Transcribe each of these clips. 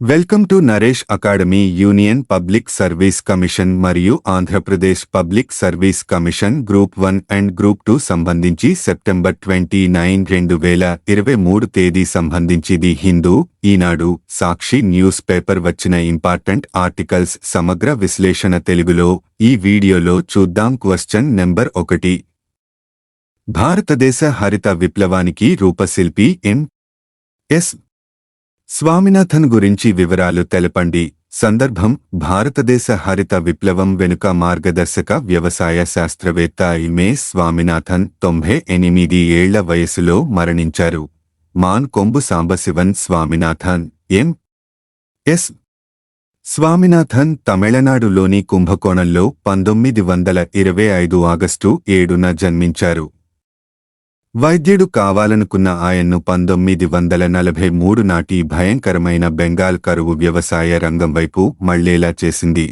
Welcome to Naresh academy. Union Public service Commission మరియు Andhra Pradesh public service commission group 1 and group 2 సంబంధించి September 29, 2023 తేదీ సంబంధించి the Hindu, Eenadu, Sakshi news paper వచ్చిన important articles సమగ్ర విశ్లేషణ తెలుగులో ఈ వీడియోలో చూద్దాం. Question number 1. భారతదేశ హరిత విప్లవానికి రూపశిల్పి ఎం.ఎస్. స్వామినాథన్ గురించి వివరాలు తెలపండి. సందర్భం: భారతదేశ హరిత విప్లవం వెనుక మార్గదర్శక వ్యవసాయ శాస్త్రవేత్త ఎం.ఎస్. స్వామినాథన్ 98 ఏళ్ల వయసులో మరణించారు. మాన్ కొంబు సాంబశివన్ స్వామినాథన్. ఎం.ఎస్. స్వామినాథన్ తమిళనాడులోని కుంభకోణంలో 1925 ఆగస్టు 7న జన్మించారు. వైద్యుడు కావాలనుకున్న ఆయన్ను 1943 నాటి భయంకరమైన బెంగాల్ కరువు వ్యవసాయ రంగం వైపు మళ్లేలా చేసింది.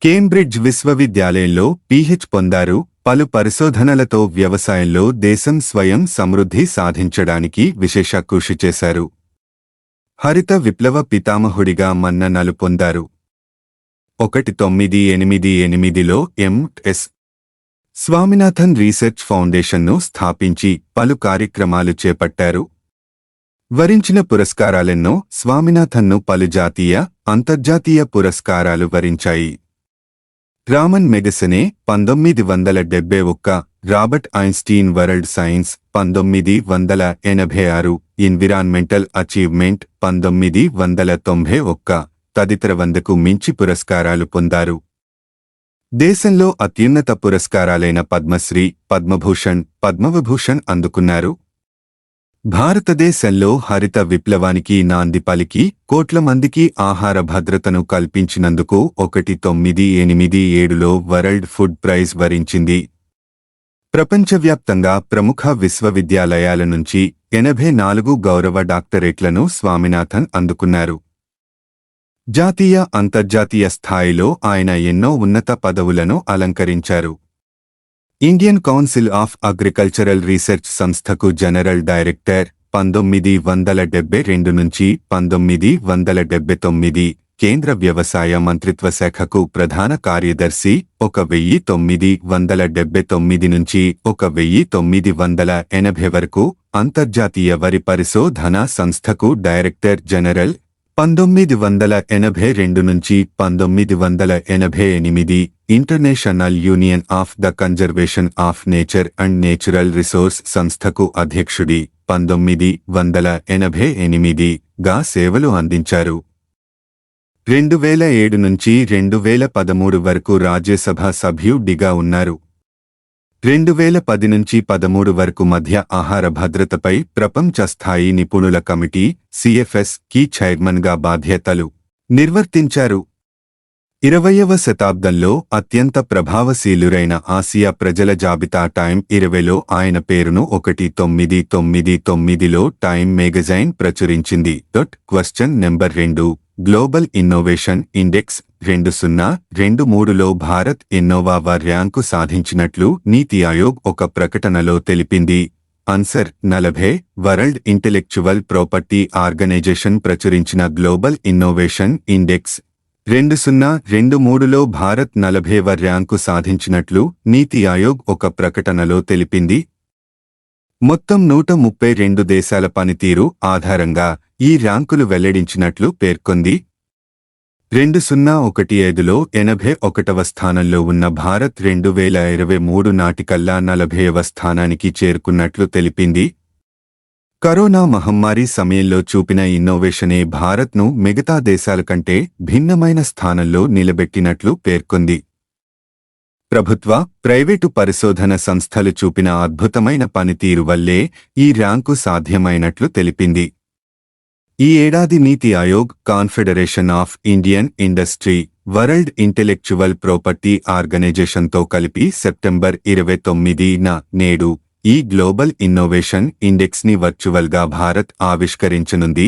కేంబ్రిడ్జ్ విశ్వవిద్యాలయంలో పీహెచ్ పొందారు. పలు పరిశోధనలతో వ్యవసాయంలో దేశం స్వయం సమృద్ధి సాధించడానికి విశేష కృషి చేశారు. హరిత విప్లవ పితామహుడిగా మన్ననలు పొందారు. 1988లో ఎం.ఎస్. స్వామినాథన్ రీసెర్చ్ ఫౌండేషన్ను స్థాపించి పలు కార్యక్రమాలు చేపట్టారు. వరించిన పురస్కారాలెన్నో స్వామినాథన్ను పలు జాతీయ, అంతర్జాతీయ పురస్కారాలు వరించాయి. Ramon Magsaysay 1971, Robert Einstein world science 1986, environmental achievement 1991 తదితర 100కు మించి పురస్కారాలు పొందారు. దేశంలో అత్యున్నత పురస్కారాలైన పద్మశ్రీ, పద్మభూషణ్, పద్మవిభూషణ్ అందుకున్నారు. భారతదేశంలో హరిత విప్లవానికి నాంది పలికి కోట్ల మందికి ఆహార భద్రతను కల్పించినందుకు 1987లో వరల్డ్ ఫుడ్ ప్రైజ్ వరించింది. ప్రపంచవ్యాప్తంగా ప్రముఖ విశ్వవిద్యాలయాల నుంచి 84 గౌరవ డాక్టరేట్లను స్వామినాథన్ అందుకున్నారు. జాతీయ, అంతర్జాతీయ స్థాయిలో ఆయన ఎన్నో ఉన్నత పదవులను అలంకరించారు. Indian council of agricultural research సంస్థకు జనరల్ డైరెక్టర్ 1972 నుంచి 1979, కేంద్ర వ్యవసాయ మంత్రిత్వ శాఖకు ప్రధాన కార్యదర్శి 1979 నుంచి 1980 వరకు, అంతర్జాతీయ వరి పరిశోధన సంస్థకు డైరెక్టర్ జనరల్ 1982 నుంచి 1988, international union of the conservation of nature and natural resource సంస్థకు అధ్యక్షుడి 1988 గా సేవలు అందించారు. 2007 నుంచి 2013 వరకు రాజ్యసభ సభ్యుడిగా ఉన్నారు. 2010 నుంచి 13 వరకు మధ్య ఆహార భద్రతపై ప్రపంచ స్థాయి నిపుణుల కమిటీ సిఎఫ్ఎస్ కి చైర్మన్గా బాధ్యతలు నిర్వర్తించారు. 20వ శతాబ్దంలో అత్యంత ప్రభావశీలురైన ఆసియా ప్రజల జాబితా టైమ్ 20లో ఆయన పేరును 1999లో టైమ్ మేగజైన్ ప్రచురించింది. Question number 2. Global innovation index 2023లో భారత్ ఎన్నోవ ర్యాంకు సాధించినట్లు నీతి ఆయోగ్ ఒక ప్రకటనలో తెలిపింది. Answer 40. World Intellectual Property Organization ప్రచురించిన గ్లోబల్ ఇన్నోవేషన్ ఇండెక్స్ 2023లో భారత్ 40వ ర్యాంకు సాధించినట్లు నీతి ఆయోగ్ ఒక ప్రకటనలో తెలిపింది. మొత్తం 132 దేశాల పనితీరు ఆధారంగా ఈ ర్యాంకులు వెల్లడించినట్లు పేర్కొంది. 2015లో 81వ స్థానంలో ఉన్న భారత్ 2023 నాటికల్లా 40వ స్థానానికి చేరుకున్నట్లు తెలిపింది. కరోనా మహమ్మారి సమయంలో చూపిన ఇన్నోవేషనే భారత్ను మిగతా దేశాల కంటే భిన్నమైన స్థానంలో నిలబెట్టినట్లు పేర్కొంది. ప్రభుత్వ, ప్రైవేటు పరిశోధన సంస్థలు చూపిన అద్భుతమైన పనితీరు వల్లే ఈ ర్యాంకు సాధ్యమైనట్లు తెలిపింది. ఈ ఏడాది NITI Aayog, Confederation of Indian Industry, World Intellectual Property ఆర్గనైజేషన్తో కలిపి సెప్టెంబర్ 29న నేడు ఈ గ్లోబల్ ఇన్నోవేషన్ ఇండెక్స్ని వర్చువల్గా భారత్ ఆవిష్కరించనుంది.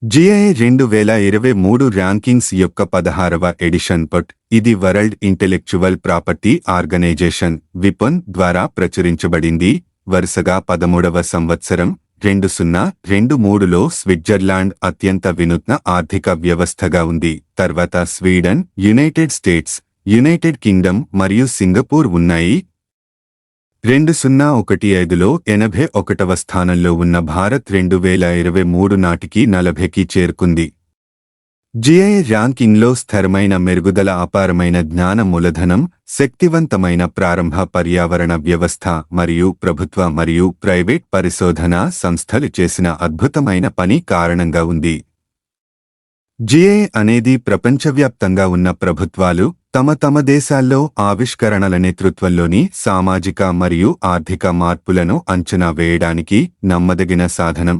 జిఐ 2023 ర్యాంకింగ్స్ యొక్క 16వ ఎడిషన్. ఇది వరల్డ్ ఇంటెలెక్చువల్ ప్రాపర్టీ ఆర్గనైజేషన్ విపన్ ద్వారా ప్రచురించబడింది. వరుసగా 13వ సంవత్సరం 2023లో స్విట్జర్లాండ్ అత్యంత వినూత్న ఆర్థిక వ్యవస్థగా ఉంది. తర్వాత Sweden, United states, United Kingdom మరియు సింగపూర్ ఉన్నాయి. 2015లో 81వ స్థానంలో ఉన్న భారత్ 2023 నాటికి 40కి చేరుకుంది. జిఐ ర్యాంకింగ్లో స్థిరమైన మెరుగుదల, అపారమైన జ్ఞాన మూలధనం, శక్తివంతమైన ప్రారంభ పర్యావరణ వ్యవస్థ మరియు ప్రభుత్వ మరియు ప్రైవేట్ పరిశోధనా సంస్థలు చేసిన అద్భుతమైన పని కారణంగా ఉంది. జిఐ అనేది ప్రపంచవ్యాప్తంగా ఉన్న ప్రభుత్వాలు తమ దేశాల్లో ఆవిష్కరణల నేతృత్వంలోని సామాజిక మరియు ఆర్థిక మార్పులను అంచనా వేయడానికి నమ్మదగిన సాధనం.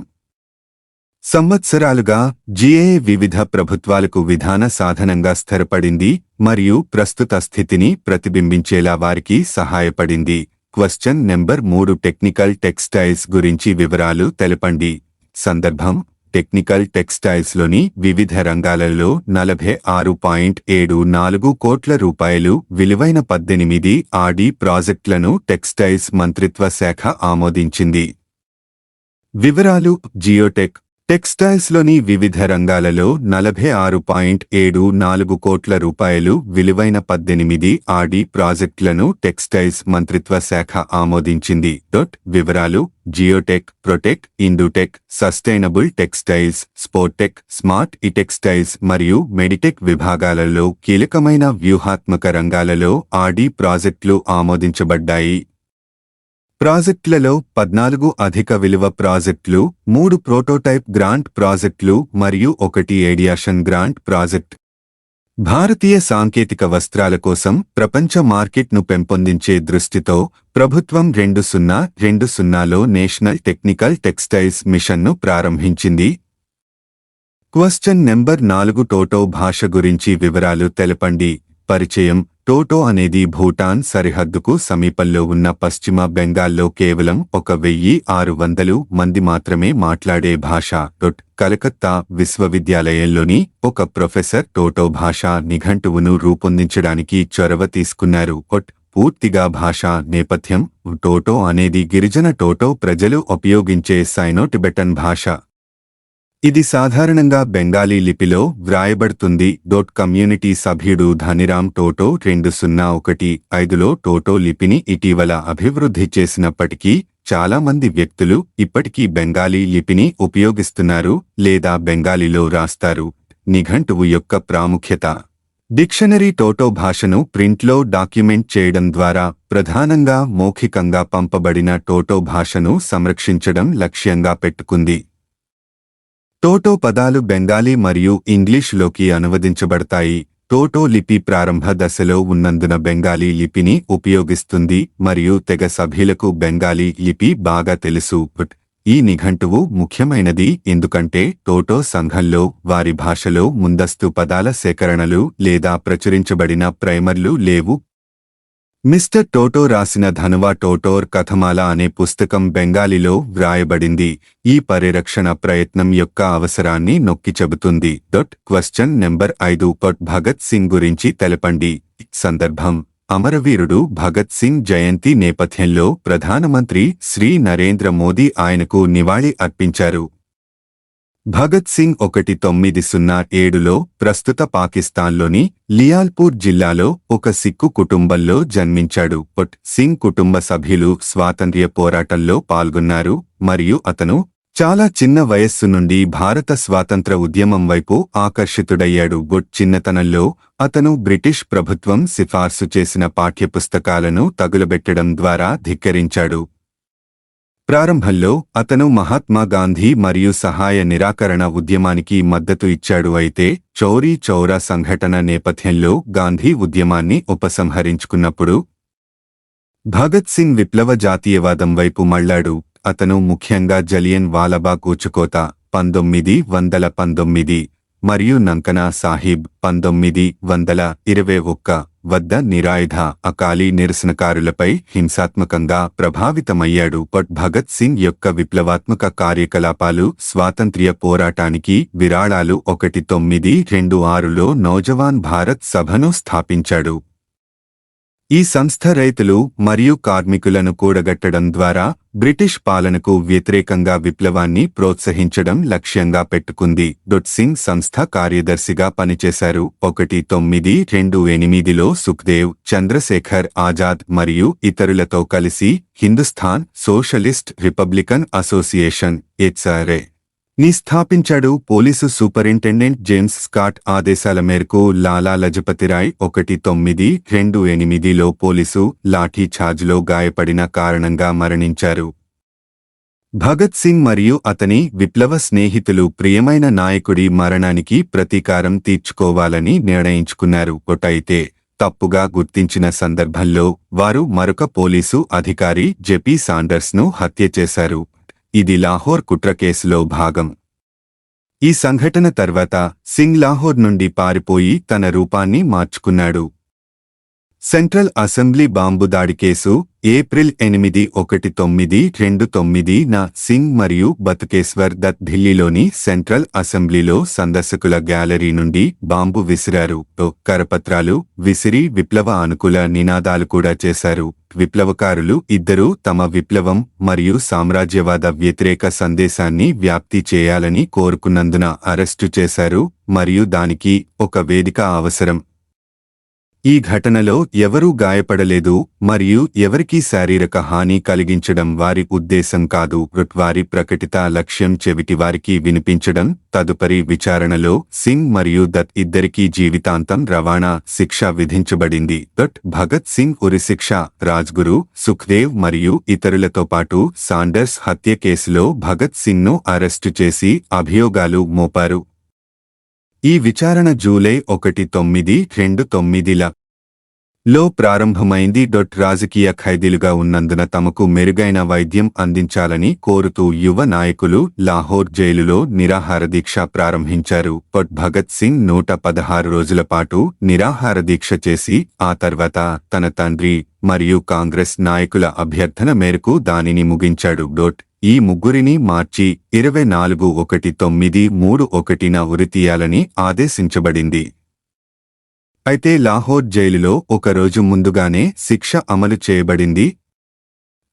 సంవత్సరాలుగా జిఐ వివిధ ప్రభుత్వాలకు విధాన సాధనంగా స్థిరపడింది మరియు ప్రస్తుత స్థితిని ప్రతిబింబించేలా వారికి సహాయపడింది. క్వశ్చన్ నెంబర్ 3 టెక్నికల్ టెక్స్టైల్స్ గురించి వివరాలు తెలపండి. సందర్భం: టెక్నికల్ టెక్స్టైల్స్లోని వివిధ రంగాలలో 46.74 కోట్ల రూపాయలు విలువైన 18 ఆర్డీ ప్రాజెక్టులను టెక్స్టైల్స్ మంత్రిత్వ శాఖ ఆమోదించింది. వివరాలు: జియోటెక్ టెక్స్టైల్స్లోని వివిధ రంగాలలో 46.74 కోట్ల రూపాయలు విలువైన 18 ఆర్డీ ప్రాజెక్టులను టెక్స్టైల్స్ మంత్రిత్వ శాఖ ఆమోదించింది. వివరాలు: geotech, protech, indutech, sustainable textiles, sportech, smart textiles మరియు మెడిటెక్ విభాగాలలో కీలకమైన వ్యూహాత్మక రంగాలలో ఆర్డీ ప్రాజెక్టులు ఆమోదించబడ్డాయి. ప్రాజెక్టులలో 14 అధిక విలువ ప్రాజెక్టులు, 3 ప్రోటోటైప్ గ్రాంట్ ప్రాజెక్టులు మరియు 1 ఏడియాషన్ గ్రాంట్ ప్రాజెక్ట్. భారతీయ సాంకేతిక వస్త్రాల కోసం ప్రపంచ మార్కెట్ను పెంపొందించే దృష్టితో ప్రభుత్వం 2020లో నేషనల్ టెక్నికల్ టెక్స్టైల్స్ మిషన్ను ప్రారంభించింది. క్వశ్చన్ నెంబర్ 4 టోటో భాష గురించి వివరాలు తెలపండి. పరిచయం: టోటో అనేది భూటాన్ సరిహద్దుకు సమీపంలో ఉన్న పశ్చిమ బెంగాల్లో కేవలం 1600 మంది మాత్రమే మాట్లాడే భాష. కలకత్తా విశ్వవిద్యాలయంలోని ఒక ప్రొఫెసర్ టోటో భాషా నిఘంటువును రూపొందించడానికి చొరవ తీసుకున్నారు. పూర్తిగా భాషా నేపథ్యం: టోటో అనేది గిరిజన టోటో ప్రజలు ఉపయోగించే సైనో టిబెటన్ భాష. ఇది సాధారణంగా బెంగాలీ లిపిలో వ్రాయబడుతుంది. కమ్యూనిటీ సభ్యుడు ధనిరామ్ టోటో 2015లో టోటో లిపిని ఇటీవల అభివృద్ధి చేసినప్పటికీ చాలా మంది వ్యక్తులు ఇప్పటికీ బెంగాలీ లిపిని ఉపయోగిస్తున్నారు లేదా బెంగాలీలో రాస్తారు. నిఘంటువు యొక్క ప్రాముఖ్యత: డిక్షనరీ టోటో భాషను ప్రింట్లో డాక్యుమెంట్ చేయడం ద్వారా ప్రధానంగా మౌఖికంగా పంపబడిన టోటో భాషను సంరక్షించడం లక్ష్యంగా పెట్టుకుంది. టోటో పదాలు బెంగాలీ మరియు ఇంగ్లీషులోకి అనువదించబడతాయి. టోటో లిపి ప్రారంభ దశలో ఉన్నందున బెంగాలీ లిపిని ఉపయోగిస్తుంది మరియు తెగ సభ్యులకు బెంగాలీ లిపి బాగా తెలుసు. ఈ నిఘంటువు ముఖ్యమైనది ఎందుకంటే టోటో సంఘంలో వారి భాషలో ముందస్తు పదాల సేకరణలు లేదా ప్రచురించబడిన ప్రైమర్లు లేవు. మిస్టర్ టోటో రాసిన ధనువా టోటోర్ కథమాల అనే పుస్తకం బెంగాలీలో వ్రాయబడింది. ఈ పరిరక్షణ ప్రయత్నం యొక్క అవసరాన్ని నొక్కి చెబుతుంది. క్వశ్చన్ నెంబర్ 5 భగత్ సింగ్ గురించి తెలపండి. సందర్భం: అమరవీరుడు భగత్ సింగ్ జయంతి నేపథ్యంలో ప్రధానమంత్రి శ్రీ నరేంద్ర మోదీ ఆయనకు నివాళి అర్పించారు. భగత్ సింగ్ 1907లో ప్రస్తుత పాకిస్తాన్లోని లియాల్పూర్ జిల్లాలో ఒక సిక్కు కుటుంబంలో జన్మించాడు. సింగ్ కుటుంబ సభ్యులు స్వాతంత్ర్య పోరాటంలో పాల్గొన్నారు మరియు అతను చాలా చిన్న వయస్సు నుండి భారత స్వాతంత్ర ఉద్యమం వైపు ఆకర్షితుడయ్యాడు. చిన్నతనంలో అతను బ్రిటిష్ ప్రభుత్వం సిఫార్సు చేసిన పాఠ్యపుస్తకాలను తగులబెట్టడం ద్వారా ధిక్కరించాడు. ప్రారంభంలో అతను మహాత్మా గాంధీ మరియు సహాయ నిరాకరణ ఉద్యమానికి మద్దతు ఇచ్చాడు. అయితే చౌరీ చౌరా సంఘటన నేపథ్యంలో గాంధీ ఉద్యమాన్ని ఉపసంహరించుకున్నప్పుడు భగత్ సింగ్ విప్లవ జాతీయవాదం వైపు మళ్లాడు. అతను ముఖ్యంగా జలియన్ వాలాబాగ్ కూచుకోత 1919 మరియు నంకనా సాహిబ్ 1921 వద్ద నిరాయుధ అకాలీ నిరసనకారులపై హింసాత్మకంగా ప్రభావితమయ్యాడు. భగత్ సింగ్ యొక్క విప్లవాత్మక కార్యకలాపాలు స్వాతంత్ర్య పోరాటానికి విరాళాలు 1926లో నౌజవాన్ భారత్ సభను స్థాపించాడు. ఈ సంస్థ రైతులు మరియు కార్మికులను కూడగట్టడం ద్వారా బ్రిటిష్ పాలనకు వ్యతిరేకంగా విప్లవాన్ని ప్రోత్సహించడం లక్ష్యంగా పెట్టుకుంది. సింగ్ సంస్థ కార్యదర్శిగా పనిచేశారు. 1928లో సుఖ్దేవ్, చంద్రశేఖర్ ఆజాద్ మరియు ఇతరులతో కలిసి Hindustan socialist Republican association (HRA) ని స్థాపించాడు. పోలీసు సూపరింటెండెంట్ జేమ్స్ స్కాట్ ఆదేశాల మేరకు లాలా లజపతిరాయ్ 1928లో పోలీసు లాఠీ ఛార్జ్లో గాయపడిన కారణంగా మరణించారు. భగత్ సింగ్ మరియు అతని విప్లవ స్నేహితులు ప్రియమైన నాయకుడి మరణానికి ప్రతీకారం తీర్చుకోవాలని నిర్ణయించుకున్నారు. అయితే తప్పుగా గుర్తించిన సందర్భంలో వారు మరొక పోలీసు అధికారి జెపీ సాండర్స్ను హత్య చేశారు. ఇది లాహోర్ కుట్ర కేసులో భాగం. ఈ సంఘటన తర్వాత సింగ్ లాహోర్ నుండి పారిపోయి తన రూపాన్ని మార్చుకున్నాడు. సెంట్రల్ అసెంబ్లీ బాంబు దాడి కేసు ఏప్రిల్ 8, 1929న సింగ్ మరియు బతుకేశ్వర్ దత్ ఢిల్లీలోని సెంట్రల్ అసెంబ్లీలో సందర్శకుల గ్యాలరీ నుండి బాంబు విసిరారు. కరపత్రాలు విసిరి విప్లవ అనుకూల నినాదాలు కూడా చేశారు. విప్లవకారులు ఇద్దరూ తమ విప్లవం మరియు సామ్రాజ్యవాద వ్యతిరేక సందేశాన్ని వ్యాప్తి చేయాలని కోరుకున్నందున అరెస్టు చేశారు మరియు దానికి ఒక వేదిక అవసరం. ఈ ఘటనలో ఎవరూ గాయపడలేదు మరియు ఎవరికీ శారీరక హాని కలిగించడం వారి ఉద్దేశం కాదు. వారి ప్రకటిత లక్ష్యం చెవిటివారికి వినిపించడం. తదుపరి విచారణలో సింగ్ మరియు దత్ ఇద్దరికీ జీవితాంతం రవాణా శిక్ష విధించబడింది. భగత్ సింగ్ ఉరిశిక్ష, రాజ్గురు, సుఖ్దేవ్ మరియు ఇతరులతో పాటు సాండర్స్ హత్య కేసులో భగత్ సింగ్ను అరెస్టు చేసి అభియోగాలు మోపారు. ఈ విచారణ జూలై 1929లో ప్రారంభమైంది. రాజకీయ ఖైదీలుగా ఉన్నందున తమకు మెరుగైన వైద్యం అందించాలని కోరుతూ యువ నాయకులు లాహోర్ జైలులో నిరాహారదీక్ష ప్రారంభించారు. భగత్ సింగ్ 116 రోజుల పాటు నిరాహారదీక్ష చేసి ఆ తర్వాత తన తండ్రి మరియు కాంగ్రెస్ నాయకుల అభ్యర్థన మేరకు దానిని ముగించాడు. ఈ ముగ్గురిని మార్చి 24/1931న ఉరితీయాలని ఆదేశించబడింది. అయితే లాహోర్ జైలులో ఒకరోజు ముందుగానే శిక్ష అమలు చేయబడింది.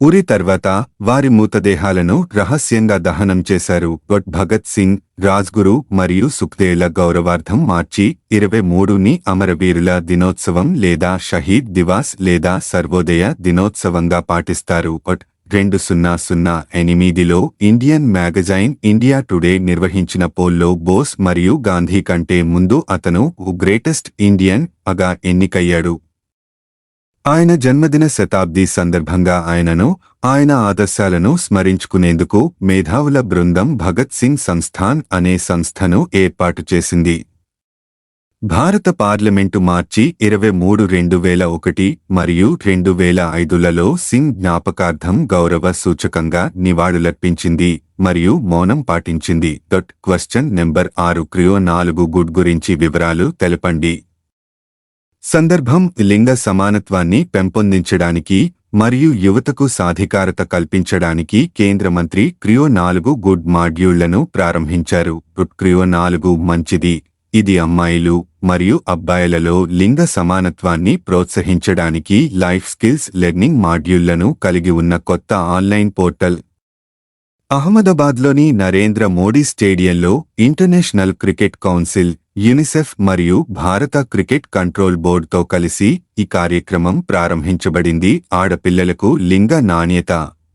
ఉరి తర్వాత వారి మృతదేహాలను రహస్యంగా దహనం చేశారు. భగత్ సింగ్, రాజ్గురు మరియు సుఖ్దేవ్ల గౌరవార్థం మార్చి 23ని అమరవీరుల దినోత్సవం లేదా షహీద్ దివాస్ లేదా సర్వోదయ దినోత్సవంగా పాటిస్తారు. 2008లో ఇండియన్ మ్యాగజైన్ ఇండియా టుడే నిర్వహించిన పోల్లో బోస్ మరియు గాంధీ కంటే ముందు అతను గ్రేటెస్ట్ ఇండియన్ గా ఎన్నికయ్యాడు. ఆయన జన్మదిన శతాబ్ది సందర్భంగా ఆయన ఆదర్శాలను స్మరించుకునేందుకు మేధావుల బృందం భగత్ సింగ్ సంస్థాన్ అనే సంస్థను ఏర్పాటు చేసింది. భారత పార్లమెంటు మార్చి 23, 2001 మరియు 2005లలో సింగ్ జ్ఞాపకార్థం గౌరవ సూచకంగా నివాళులర్పించింది మరియు మౌనం పాటించింది. క్వశ్చన్ నెంబర్ 6 క్రియో 4 గుడ్ గురించి వివరాలు తెలపండి. సందర్భం లింగ సమానత్వాన్ని పెంపొందించడానికి మరియు యువతకు సాధికారత కల్పించడానికి కేంద్ర మంత్రి క్రియో 4 గుడ్ మాడ్యూళ్లను ప్రారంభించారు. క్రియో 4 మంచిది. ఇది అమ్మాయిలు మరియు అబ్బాయిలలో లింగ సమానత్వాన్ని ప్రోత్సహించడానికి లైఫ్ స్కిల్స్ లెర్నింగ్ మాడ్యూళ్లను కలిగి ఉన్న కొత్త ఆన్లైన్ పోర్టల్. అహ్మదాబాద్లోని నరేంద్ర మోడీ స్టేడియంలో ఇంటర్నేషనల్ క్రికెట్ కౌన్సిల్, యునిసెఫ్ మరియు భారత క్రికెట్ కంట్రోల్ బోర్డుతో కలిసి ఈ కార్యక్రమం ప్రారంభించబడింది. ఆడపిల్లలకు లింగ నాణ్యత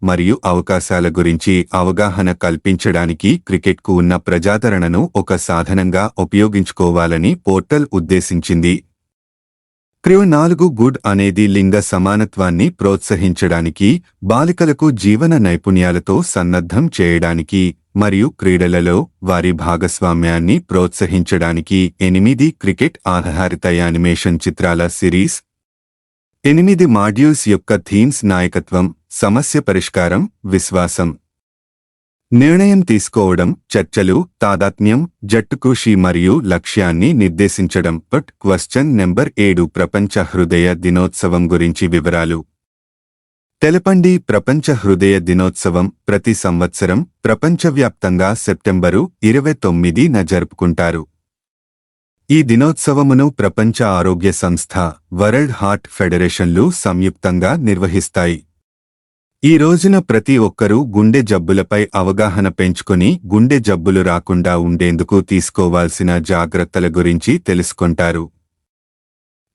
మరియు అవకాశాల గురించి అవగాహన కల్పించడానికి క్రికెట్కు ఉన్న ప్రజాదరణను ఒక సాధనంగా ఉపయోగించుకోవాలని పోర్టల్ ఉద్దేశించింది. క్రియో 4 గుడ్ అనేది లింగ సమానత్వాన్ని ప్రోత్సహించడానికి, బాలికలకు జీవన నైపుణ్యాలతో సన్నద్ధం చేయడానికి మరియు క్రీడలలో వారి భాగస్వామ్యాన్ని ప్రోత్సహించడానికి 8 క్రికెట్ ఆధారిత యానిమేషన్ చిత్రాల సిరీస్. 8 మాడ్యూల్స్ యొక్క థీమ్స్ నాయకత్వం, సమస్య పరిష్కారం, విశ్వాసం, నిర్ణయం తీసుకోవడం, చర్చలు, తాదాత్మ్యం, జట్టు కృషి మరియు లక్ష్యాన్ని నిర్దేశించడం. క్వశ్చన్ నెంబర్ 7 ప్రపంచ హృదయ దినోత్సవం గురించి వివరాలు తెలపండి. ప్రపంచ హృదయ దినోత్సవం ప్రతి సంవత్సరం ప్రపంచవ్యాప్తంగా సెప్టెంబరు 29న జరుపుకుంటారు. ఈ దినోత్సవమును ప్రపంచ ఆరోగ్య సంస్థ, వరల్డ్ హార్ట్ ఫెడరేషన్లు సంయుక్తంగా నిర్వహిస్తాయి. ఈ రోజున ప్రతి ఒక్కరూ గుండె జబ్బులపై అవగాహన పెంచుకొని గుండె జబ్బులు రాకుండా ఉండేందుకు తీసుకోవాల్సిన జాగ్రత్తల గురించి తెలుసుకుంటారు.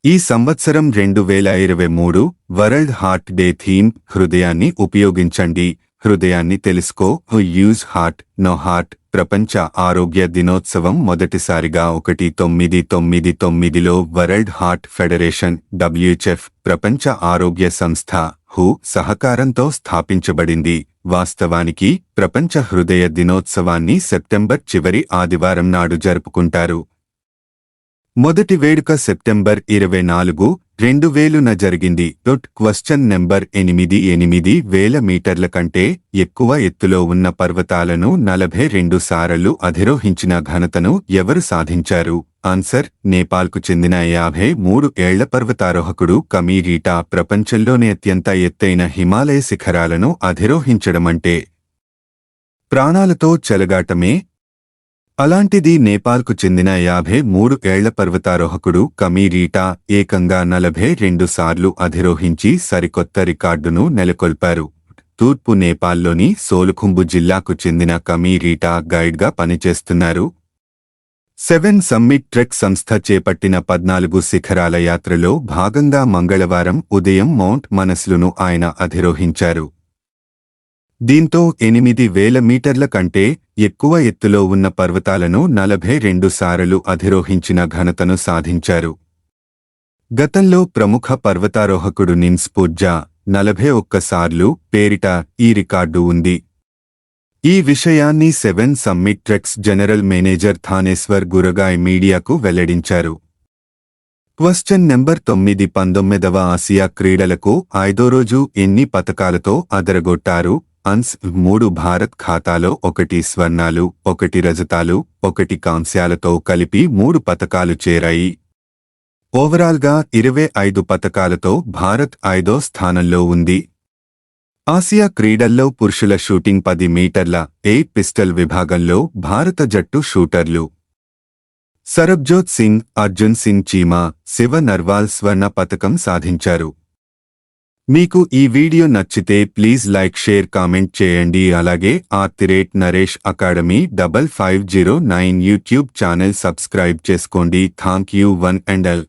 ఈ సంవత్సరం 2023 వరల్డ్ హార్ట్ డే థీమ్ హృదయాన్ని ఉపయోగించండి, హృదయాన్ని తెలుసుకో, యూజ్ హార్ట్, నో హార్ట్. ప్రపంచ ఆరోగ్య దినోత్సవం మొదటిసారిగా 1999లో వరల్డ్ హార్ట్ ఫెడరేషన్ (WHF) ప్రపంచ ఆరోగ్య సంస్థ (WHO) సహకారంతో స్థాపించబడింది. వాస్తవానికి ప్రపంచ హృదయ దినోత్సవాన్ని సెప్టెంబర్ చివరి ఆదివారం నాడు జరుపుకుంటారు. మొదటి వేడుక సెప్టెంబర్ 24, 2000న జరిగింది. క్వశ్చన్ నెంబర్ 8 మీటర్ల కంటే ఎక్కువ ఎత్తులో ఉన్న పర్వతాలను 42 సార్లు అధిరోహించిన ఘనతను ఎవరు సాధించారు? ఆన్సర్: నేపాల్కు చెందిన 53 ఏళ్ల పర్వతారోహకుడు కమీ రీటా. ప్రపంచంలోనే అత్యంత ఎత్తైన హిమాలయ శిఖరాలను అధిరోహించడమంటే ప్రాణాలతో చెలగాటమే. అలాంటిది నేపాల్కు చెందిన 53 ఏళ్ల పర్వతారోహకుడు కమీ రీటా ఏకంగా 42 సార్లు అధిరోహించి సరికొత్త రికార్డును నెలకొల్పారు. తూర్పు నేపాల్లోని సోలుఖుంబు జిల్లాకు చెందిన కమీ రీటా గైడ్గా పనిచేస్తున్నారు. 7 సమ్మిట్ ట్రెక్ సంస్థ చేపట్టిన 14 శిఖరాల యాత్రలో భాగంగా మంగళవారం ఉదయం మౌంట్ మనస్లును ఆయన అధిరోహించారు. దీంతో 8000 మీటర్ల కంటే ఎక్కువ ఎత్తులో ఉన్న పర్వతాలను 42 సార్లు అధిరోహించిన ఘనతను సాధించారు. గతంలో ప్రముఖ పర్వతారోహకుడు నిమ్స్ పుడ్జా 41 సార్లు పేరిట ఈ రికార్డు ఉంది. ఈ విషయాన్ని 7 సమ్మిట్ ట్రెక్స్ జనరల్ మేనేజర్ థానేశ్వర్ గురగాయ్ మీడియాకు వెల్లడించారు. క్వశ్చన్ నెంబర్ 9 19వ ఆసియా క్రీడలకు 5వ రోజు ఎన్ని పతకాలతో అదరగొట్టారు? ఆన్స్: 3 భారత్ ఖాతాలో 1 స్వర్ణాలు, 1 రజతాలు, 1 కాంస్యాలతో కలిపి 3 పతకాలు చేరాయి. ఓవరాల్గా 25 పతకాలతో భారత్ 5వ స్థానంలో ఉంది. ఆసియా క్రీడల్లో పురుషుల షూటింగ్ 10 మీటర్ల ఎయిర్ పిస్టల్ విభాగంలో భారత జట్టు షూటర్లు సరబ్జోత్ సింగ్, అర్జున్ సింగ్ చీమా, శివ నర్వాల్ స్వర్ణ పతకం సాధించారు. మీకు ఈ వీడియో నచ్చితే ప్లీజ్ లైక్, షేర్, కామెంట్ చేయండి. అలాగే @Naresh academy 5509 YouTube channel subscribe చేసుకోండి. Thank you one and all.